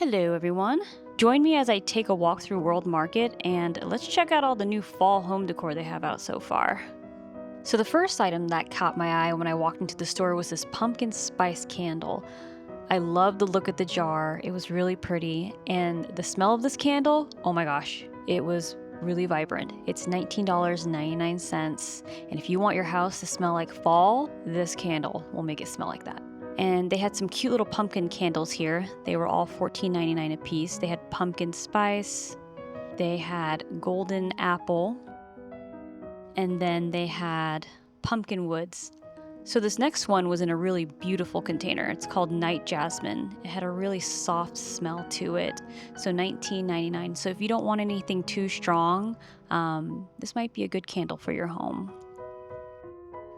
Hello everyone. Join me as I take a walk through World Market and let's check out all the new fall home decor they have out so far. So the first item that caught my eye when I walked into the store was this pumpkin spice candle. I love the look of the jar. It was really pretty, and the smell of this candle, oh my gosh, it was really vibrant. It's $19.99, and if you want your house to smell like fall, this candle will make it smell like that. And they had some cute little pumpkin candles here. They were all $14.99 a piece. They had pumpkin spice, they had golden apple, and then they had pumpkin woods. So this next one was in a really beautiful container. It's called Night Jasmine. It had a really soft smell to it. So $19.99. So if you don't want anything too strong, this might be a good candle for your home.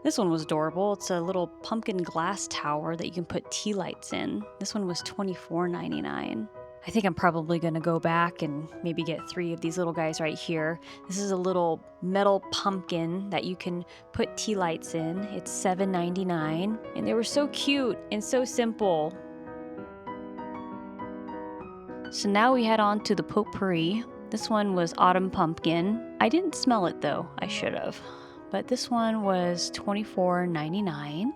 This one was adorable. It's a little pumpkin glass tower that you can put tea lights in. This one was $24.99. I think I'm probably going to go back and maybe get 3 of these little guys right here. This is a little metal pumpkin that you can put tea lights in. It's $7.99, and they were so cute and so simple. So now we head on to the potpourri. This one was autumn pumpkin. I didn't smell it though. I should have. But this one was $24.99.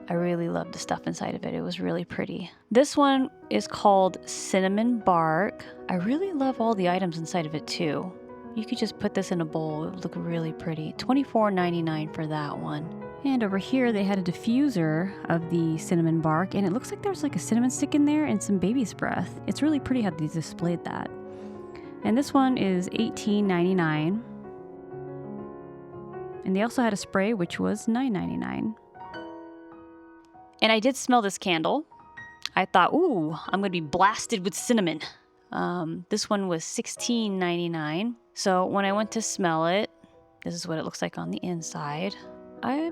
I really loved the stuff inside of it. It was really pretty. This one is called cinnamon bark. I really love all the items inside of it too. You could just put this in a bowl. It would look really pretty. $24.99 for that one. And over here they had a diffuser of the cinnamon bark, and it looks like there's like a cinnamon stick in there and some baby's breath. It's really pretty how they displayed that. And this one is $18.99. And they also had a spray, which was $9.99. And I did smell this candle. I thought, ooh, I'm going to be blasted with cinnamon. This one was $16.99. So when I went to smell it, this is what it looks like on the inside. I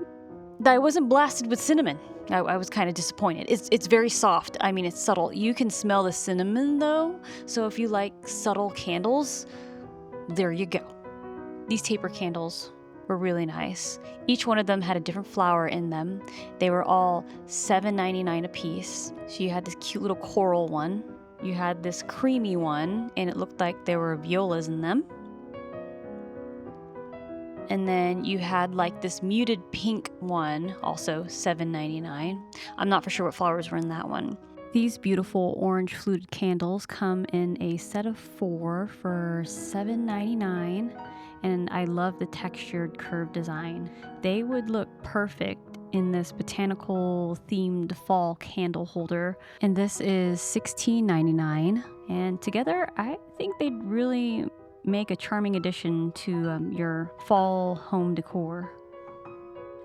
wasn't blasted with cinnamon. I was kind of disappointed. It's very soft. I mean, it's subtle. You can smell the cinnamon though. So if you like subtle candles, there you go. These taper candles were really nice. Each one of them had a different flower in them. They were all $7.99 a piece. So you had this cute little coral one. You had this creamy one, and it looked like there were violas in them. And then you had like this muted pink one, also $7.99. I'm not for sure what flowers were in that one. These beautiful orange fluted candles come in a set of 4 for $7.99. And I love the textured curved design. They would look perfect in this botanical themed fall candle holder. And this is $16.99. And together, I think they'd really make a charming addition to your fall home decor.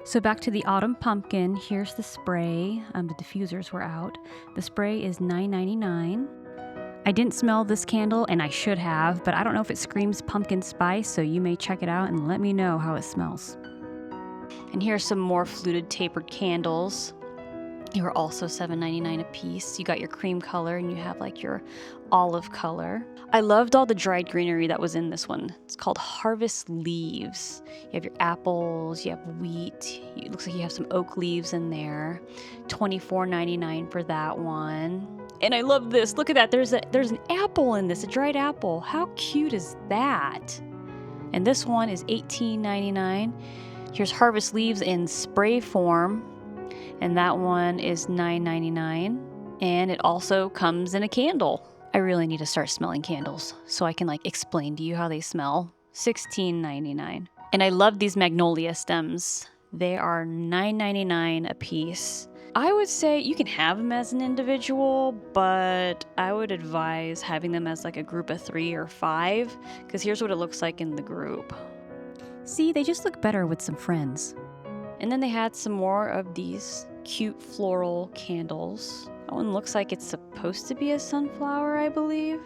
So back to the autumn pumpkin. Here's the spray. The diffusers were out. The spray is $9.99. I didn't smell this candle, and I should have, but I don't know if it screams pumpkin spice, so you may check it out and let me know how it smells. And here's some more fluted tapered candles. They were also $7.99 a piece. You got your cream color, and you have like your olive color. I loved all the dried greenery that was in this one. It's called Harvest Leaves. You have your apples, you have wheat. It looks like you have some oak leaves in there. $24.99 for that one. And I love this. Look at that. There's an apple in this, a dried apple. How cute is that? And this one is $18.99. Here's Harvest Leaves in spray form. And that one is $9.99. And it also comes in a candle. I really need to start smelling candles so I can like explain to you how they smell. $16.99. And I love these magnolia stems. They are $9.99 a piece. I would say you can have them as an individual, but I would advise having them as like a group of 3 or 5, because here's what it looks like in the group. See, they just look better with some friends. And then they had some more of these cute floral candles. That one looks like it's supposed to be a sunflower, I believe.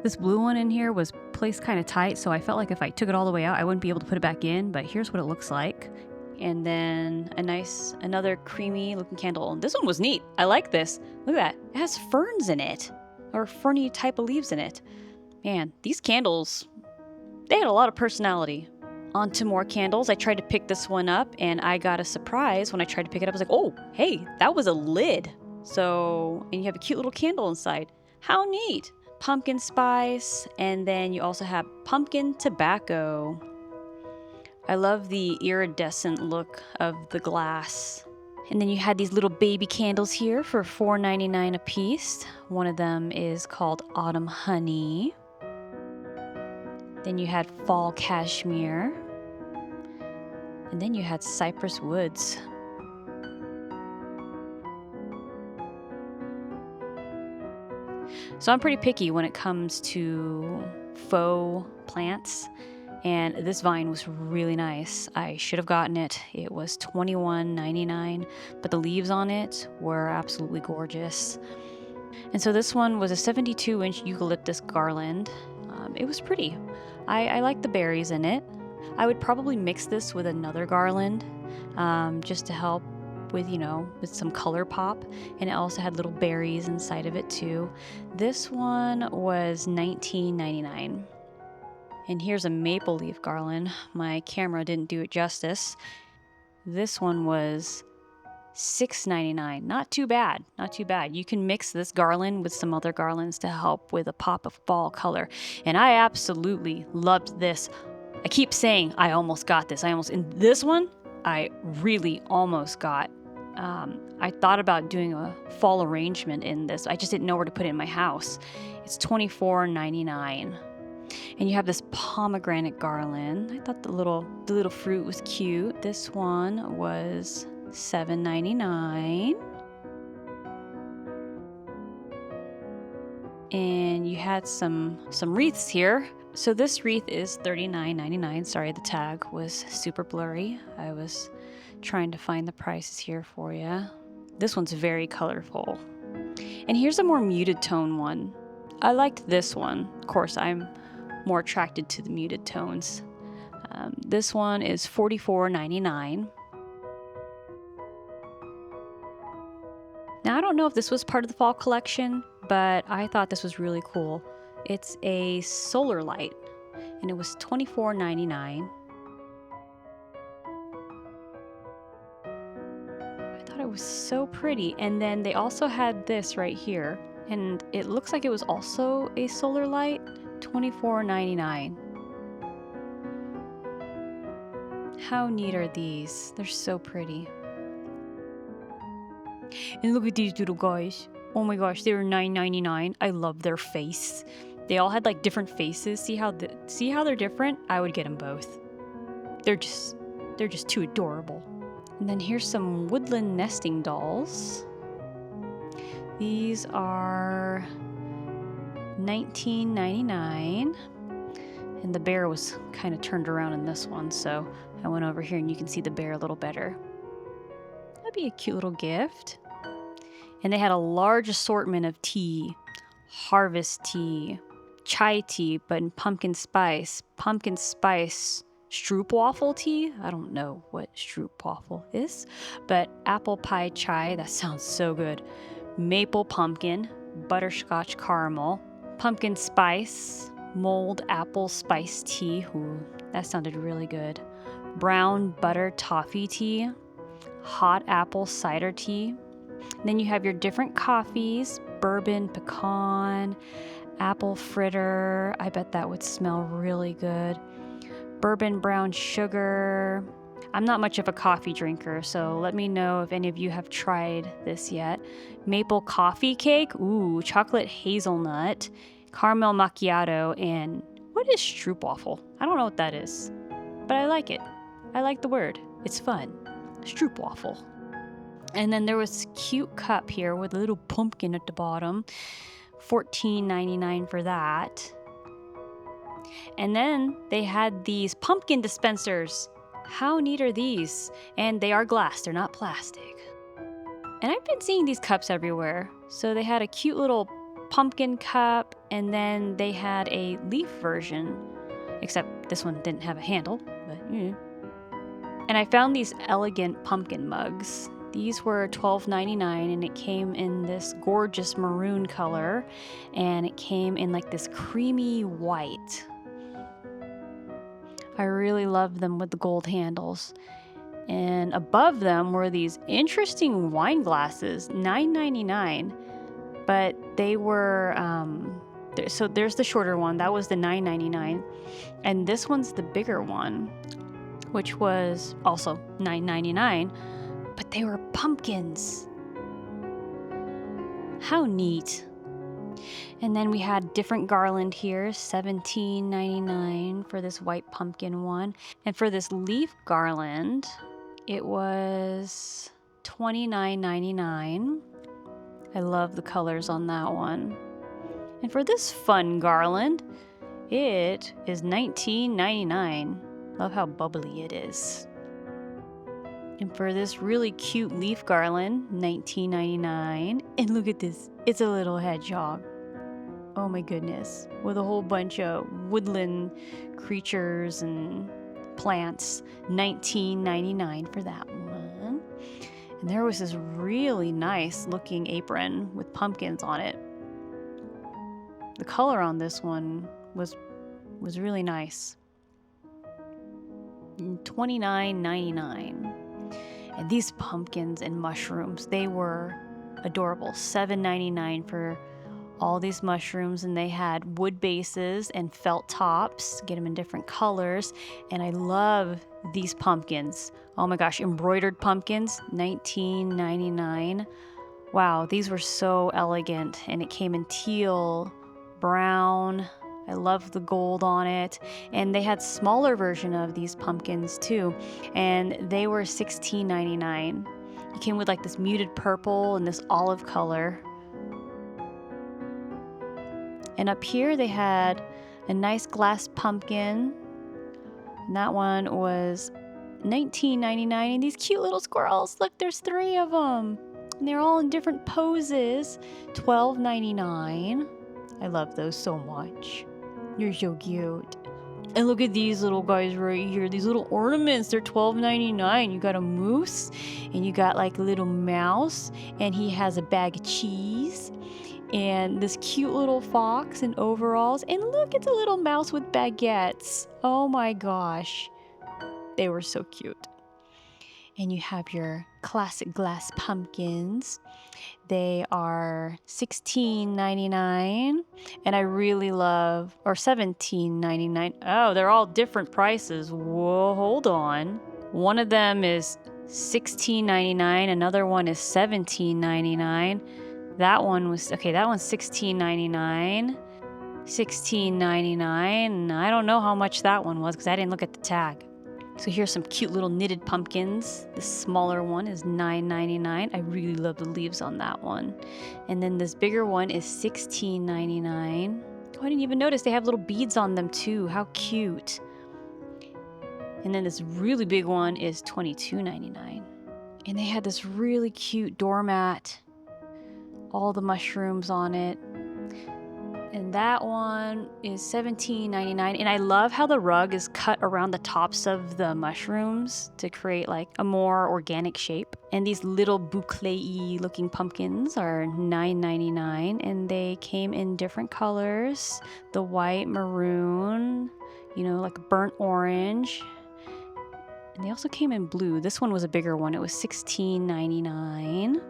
This blue one in here was placed kind of tight, so I felt like if I took it all the way out, I wouldn't be able to put it back in, but here's what it looks like. And then another creamy looking candle. And this one was neat. I like this. Look at that. It has ferns in it, or ferny type of leaves in it. Man, these candles, they had a lot of personality. On to more candles. I tried to pick this one up, and I got a surprise when I tried to pick it up. I was like, oh, hey, that was a lid. So, and you have a cute little candle inside. How neat! Pumpkin spice, and then you also have pumpkin tobacco. I love the iridescent look of the glass. And then you had these little baby candles here for $4.99 a piece. One of them is called Autumn Honey. Then you had Fall Cashmere. And then you had Cypress Woods. So I'm pretty picky when it comes to faux plants. And this vine was really nice. I should have gotten it. It was $21.99, but the leaves on it were absolutely gorgeous. And so this one was a 72-inch eucalyptus garland. It was pretty. I like the berries in it. I would probably mix this with another garland just to help with, with some color pop. And it also had little berries inside of it too. This one was $19.99. And here's a maple leaf garland. My camera didn't do it justice. This one was $6.99. Not too bad. Not too bad. You can mix this garland with some other garlands to help with a pop of fall color. And I absolutely loved this. I keep saying I almost got this. And this one, I really almost got. I thought about doing a fall arrangement in this. I just didn't know where to put it in my house. It's $24.99. And you have this pomegranate garland. I thought the little fruit was cute. This one was $7.99. And you had some wreaths here. So this wreath is $39.99. Sorry, the tag was super blurry. I was trying to find the prices here for you. This one's very colorful. And here's a more muted tone one. I liked this one. Of course, I'm more attracted to the muted tones. This one is $44.99. Now, I don't know if this was part of the fall collection, but I thought this was really cool. It's a solar light, and it was $24.99. I thought it was so pretty. And then they also had this right here, and it looks like it was also a solar light. $24.99. How neat are these? They're so pretty. And look at these little guys. Oh my gosh, they were $9.99. I love their face. They all had like different faces. See how they're different? I would get them both. They're just too adorable. And then here's some woodland nesting dolls. These are $19.99. And the bear was kind of turned around in this one, so I went over here and you can see the bear a little better. That'd be a cute little gift. And they had a large assortment of tea. Harvest tea, chai tea, but in pumpkin spice stroopwafel tea. I don't know what stroopwafel is, but apple pie chai, that sounds so good. Maple pumpkin, butterscotch caramel, pumpkin spice, mulled apple spice tea. Ooh, that sounded really good. Brown butter toffee tea, hot apple cider tea. And then you have your different coffees, bourbon pecan, apple fritter. I bet that would smell really good. Bourbon brown sugar. I'm not much of a coffee drinker, so let me know if any of you have tried this yet. Maple coffee cake. Ooh, chocolate hazelnut. Caramel macchiato. And what is stroopwafel? I don't know what that is, but I like it. I like the word. It's fun. Stroopwafel. And then there was this cute cup here with a little pumpkin at the bottom. $14.99 for that. And then they had these pumpkin dispensers. How neat are these? And they are glass, they're not plastic. And I've been seeing these cups everywhere. So they had a cute little pumpkin cup, and then they had a leaf version. Except this one didn't have a handle, but yeah. And I found these elegant pumpkin mugs. These were $12.99, and it came in this gorgeous maroon color, and it came in like this creamy white. I really love them with the gold handles. And above them were these interesting wine glasses, $9.99. but they were, so there's the shorter one. That was the $9.99. And this one's the bigger one, which was also $9.99, but they were pumpkins. How neat. And then we had different garland here, $17.99 for this white pumpkin one. And for this leaf garland, it was $29.99. I love the colors on that one. And for this fun garland, it is $19.99. Love how bubbly it is. And for this really cute leaf garland, $19.99. And look at this, it's a little hedgehog. Oh my goodness, with a whole bunch of woodland creatures and plants, $19.99 for that one. And there was this really nice looking apron with pumpkins on it. The color on this one was really nice. $29.99. And these pumpkins and mushrooms, they were adorable. $7.99 for all these mushrooms, and they had wood bases and felt tops. Get them in different colors. And I love these pumpkins. Oh my gosh, embroidered pumpkins, $19.99. Wow, these were so elegant, and it came in teal, brown. I love the gold on it. And they had smaller version of these pumpkins too, and they were $16.99. It came with like this muted purple and this olive color. And up here they had a nice glass pumpkin, and that one was $19.99. And these cute little squirrels, look, there's 3 of them, and they're all in different poses, $12.99. I love those so much. You're so cute. And look at these little guys right here. These little ornaments, they're $12.99. You got a moose, and you got like a little mouse, and he has a bag of cheese, and this cute little fox in overalls. And look, it's a little mouse with baguettes. Oh my gosh. They were so cute. And you have your classic glass pumpkins. They are $16.99, and I really love, or $17.99. Oh, they're all different prices. Whoa, hold on. One of them is $16.99, another one is $17.99. That one was, okay, that one's $16.99. $16.99, and I don't know how much that one was because I didn't look at the tag. So here's some cute little knitted pumpkins. The smaller one is $9.99. I really love the leaves on that one. And then this bigger one is $16.99. Oh, I didn't even notice they have little beads on them too. How cute. And then this really big one is $22.99. And they had this really cute doormat. All the mushrooms on it. And that one is $17.99. And I love how the rug is cut around the tops of the mushrooms to create like a more organic shape. And these little boucle-y looking pumpkins are $9.99. And they came in different colors. The white, maroon, you know, like burnt orange. And they also came in blue. This one was a bigger one. It was $16.99.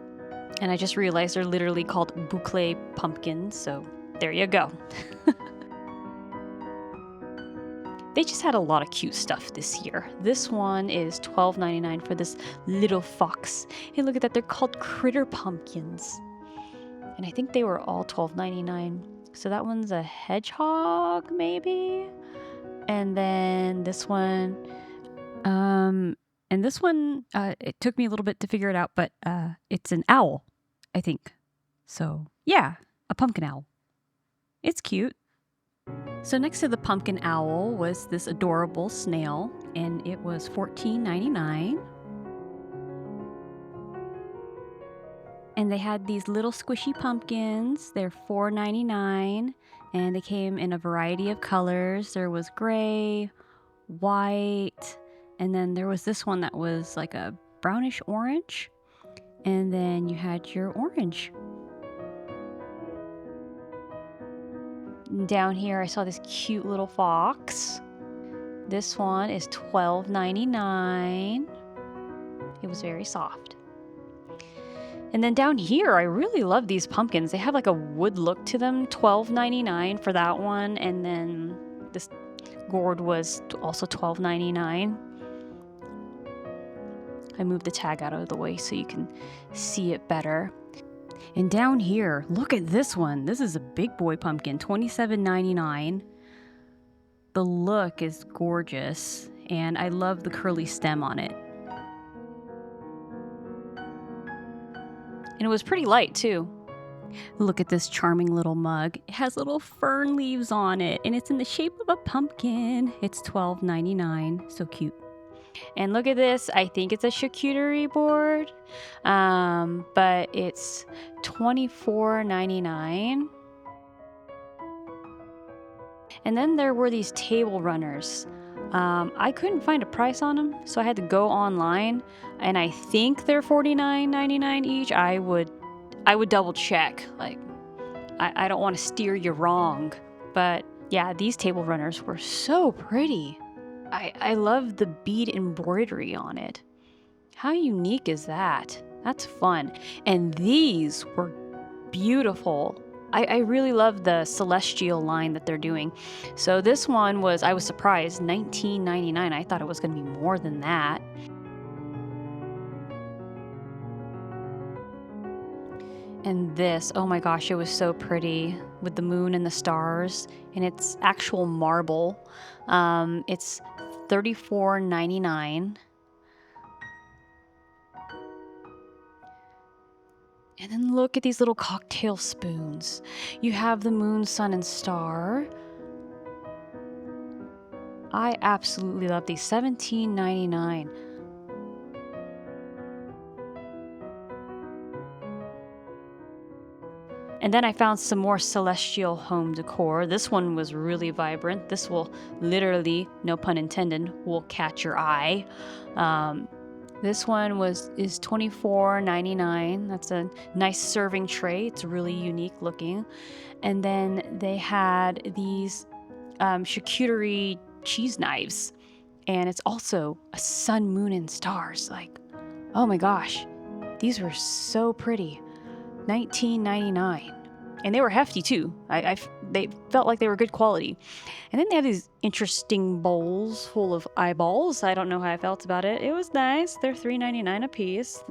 And I just realized they're literally called boucle pumpkins, so there you go. They just had a lot of cute stuff this year. This one is $12.99 for this little fox. Hey, look at that. They're called critter pumpkins. And I think they were all $12.99. So that one's a hedgehog, maybe? And then this one... And this one, it took me a little bit to figure it out, but it's an owl, I think. So, yeah, a pumpkin owl. It's cute. So next to the pumpkin owl was this adorable snail, and it was $14.99. And they had these little squishy pumpkins. They're $4.99, and they came in a variety of colors. There was gray, white, and then there was this one that was like a brownish orange. And then you had your orange. And down here I saw this cute little fox. This one is $12.99. It was very soft. And then down here, I really love these pumpkins. They have like a wood look to them. $12.99 for that one. And then this gourd was also $12.99. I moved the tag out of the way so you can see it better. And down here, look at this one. This is a big boy pumpkin, $27.99. The look is gorgeous, and I love the curly stem on it. And it was pretty light too. Look at this charming little mug. It has little fern leaves on it, and it's in the shape of a pumpkin. It's $12.99. So cute. And look at this. I think it's a charcuterie board, but it's $24.99. And then there were these table runners. I couldn't find a price on them, so I had to go online, and I think they're $49.99 each. I would double check. Like, I don't want to steer you wrong, but yeah, these table runners were so pretty. I love the bead embroidery on it. How unique is that? That's fun. And these were beautiful. I really love the celestial line that they're doing. So this one was, I was surprised, $19.99. I thought it was going to be more than that. And this, oh my gosh, it was so pretty with the moon and the stars. And it's actual marble. It's $34.99. And then look at these little cocktail spoons. You have the moon, sun, and star. I absolutely love these. $17.99. And then I found some more celestial home decor. This one was really vibrant. This will literally, no pun intended, will catch your eye. This one is $24.99. That's a nice serving tray. It's really unique looking. And then they had these charcuterie cheese knives. And it's also a sun, moon, and stars. Like, oh my gosh, these were so pretty. $19.99. And they were hefty too. They felt like they were good quality. And then they have these interesting bowls full of eyeballs. I don't know how I felt about it. It was nice. They're $3.99 a piece.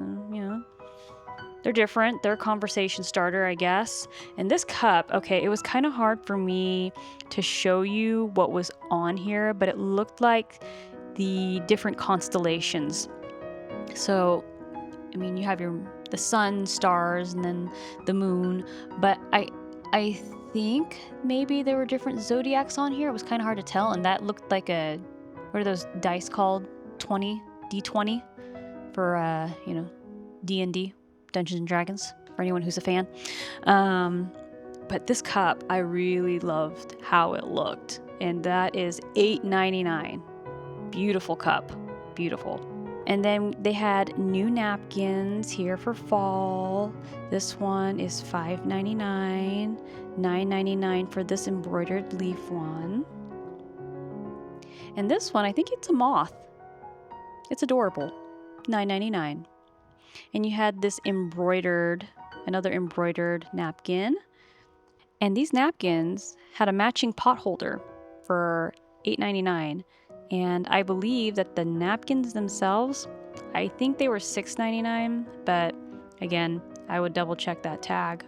They're different. They're a conversation starter, I guess. And this cup, okay, it was kind of hard for me to show you what was on here, but it looked like the different constellations. So, I mean, you have the sun, stars, and then the moon. But I think maybe there were different zodiacs on here. It was kind of hard to tell, and that looked like what are those dice called? D20 for D&D, Dungeons and Dragons, for anyone who's a fan. But this cup, I really loved how it looked, and that is $8.99. Beautiful cup, beautiful. And then they had new napkins here for fall. This one is $5.99, $9.99 for this embroidered leaf one. And this one, I think it's a moth. It's adorable, $9.99. And you had this another embroidered napkin. And these napkins had a matching pot holder for $8.99. And I believe that the napkins themselves, I think they were $6.99, but again, I would double check that tag.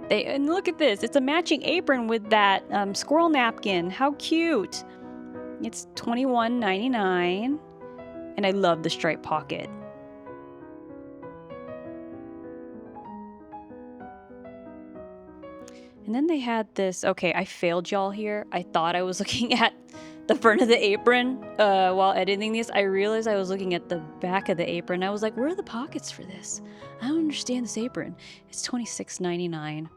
And look at this, it's a matching apron with that squirrel napkin. How cute! It's $21.99. And I love the striped pocket. And then they had this, okay, I failed y'all here. I thought I was looking at the front of the apron while editing this. I realized I was looking at the back of the apron. I was like, where are the pockets for this? I don't understand this apron. It's $26.99.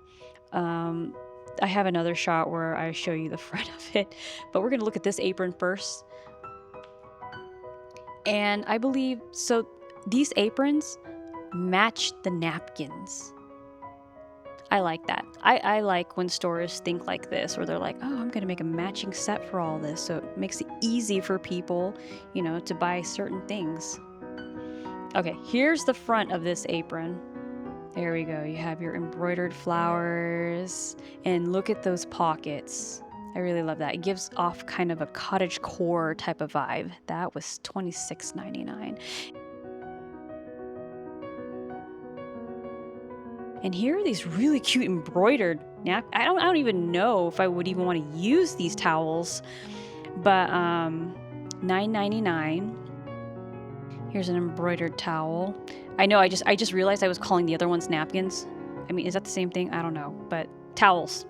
I have another shot where I show you the front of it, but we're gonna look at this apron first. And I believe, so these aprons match the napkins. I like that. I like when stores think like this, where they're like, oh, I'm going to make a matching set for all this. So it makes it easy for people, you know, to buy certain things. Okay, here's the front of this apron. There we go. You have your embroidered flowers, and look at those pockets. I really love that. It gives off kind of a cottagecore type of vibe. That was $26.99. And here are these really cute embroidered I don't even know if I would even want to use these towels, but $9.99. Here's an embroidered towel. I know I just realized I was calling the other ones napkins. I mean, is that the same thing? I don't know, but towels.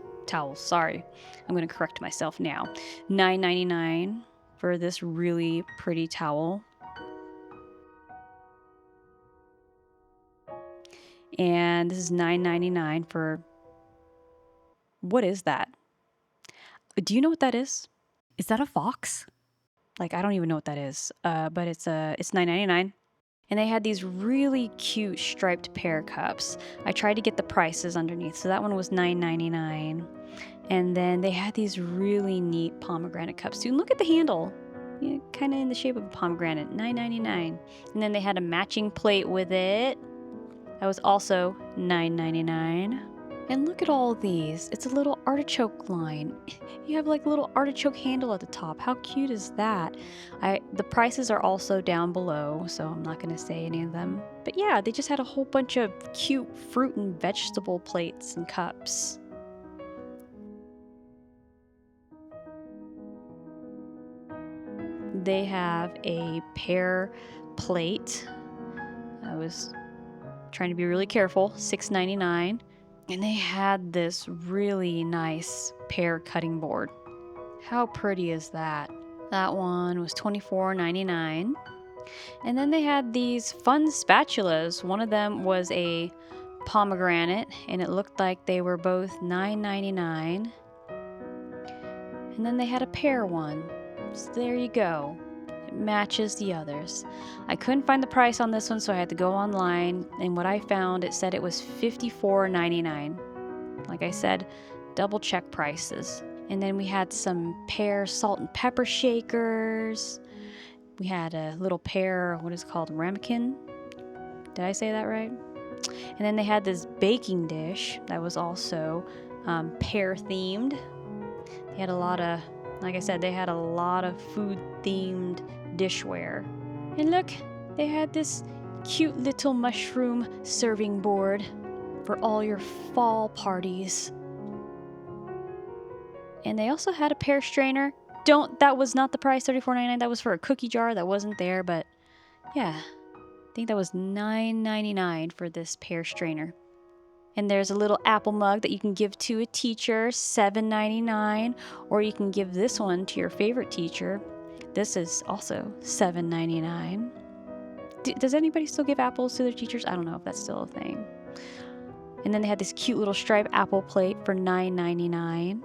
Sorry. I'm going to correct myself now. $9.99 for this really pretty towel. And this is $9.99 for, what is that? Do you know what that is? Is that a fox? Like, I don't even know what that is. But it's $9.99. And they had these really cute striped pear cups. I tried to get the prices underneath. So that one was $9.99. And then they had these really neat pomegranate cups. You can look at the handle. Kind of in the shape of a pomegranate. $9.99. And then they had a matching plate with it. That was also $9.99. And look at all these. It's a little artichoke line. You have like a little artichoke handle at the top. How cute is that? The prices are also down below, so I'm not going to say any of them. But yeah, they just had a whole bunch of cute fruit and vegetable plates and cups. They have a pear plate. I was trying to be really careful. $6.99. And they had this really nice pear cutting board. How pretty is that? That one was $24.99. And then they had these fun spatulas. One of them was a pomegranate, and it looked like they were both $9.99. And then they had a pear one. So there you go. It matches the others. I couldn't find the price on this one, so I had to go online, and what I found, it said it was $54.99. Like I said, double check prices. And then we had some pear salt and pepper shakers. We had a little pear, what is it called, ramekin? Did I say that right? And then they had this baking dish that was also pear themed. They had a lot of, like I said, they had a lot of food themed dishware. And look, they had this cute little mushroom serving board for all your fall parties. And they also had a pear strainer. That was not the price, $34.99. That was for a cookie jar that wasn't there, but yeah. I think that was $9.99 for this pear strainer. And there's a little apple mug that you can give to a teacher, $7.99, or you can give this one to your favorite teacher. This is also $7.99. Does anybody still give apples to their teachers? I don't know if that's still a thing. And then they had this cute little striped apple plate for $9.99.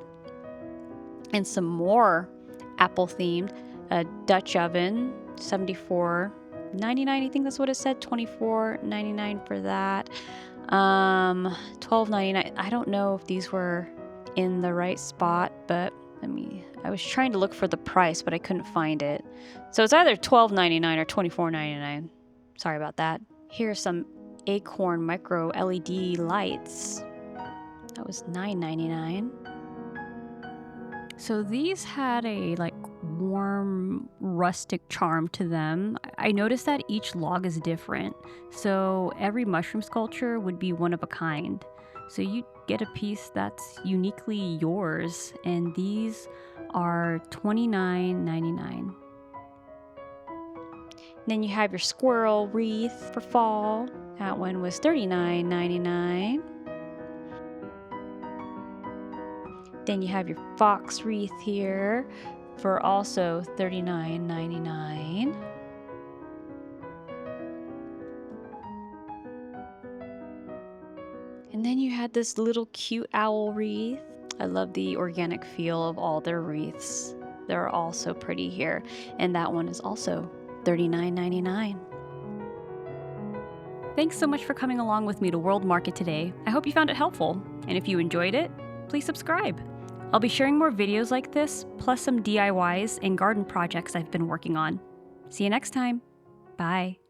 And some more apple themed, a Dutch oven, $74.99. I think that's what it said. $24.99 for that. $12.99. I don't know if these were in the right spot, but I was trying to look for the price, but I couldn't find it. So it's either $12.99 or $24.99. Sorry about that. Here's some Acorn micro LED lights. That was $9.99. So these had a warm rustic charm to them. I noticed that each log is different. So every mushroom sculpture would be one of a kind. So you get a piece that's uniquely yours, and these are $29.99. Then you have your squirrel wreath for fall. That one was $39.99. Then you have your fox wreath here for also $39.99. And then you had this little cute owl wreath. I love the organic feel of all their wreaths. They're all so pretty here. And that one is also $39.99. Thanks so much for coming along with me to World Market today. I hope you found it helpful, and if you enjoyed it, please subscribe. I'll be sharing more videos like this, plus some DIYs and garden projects I've been working on. See you next time. Bye.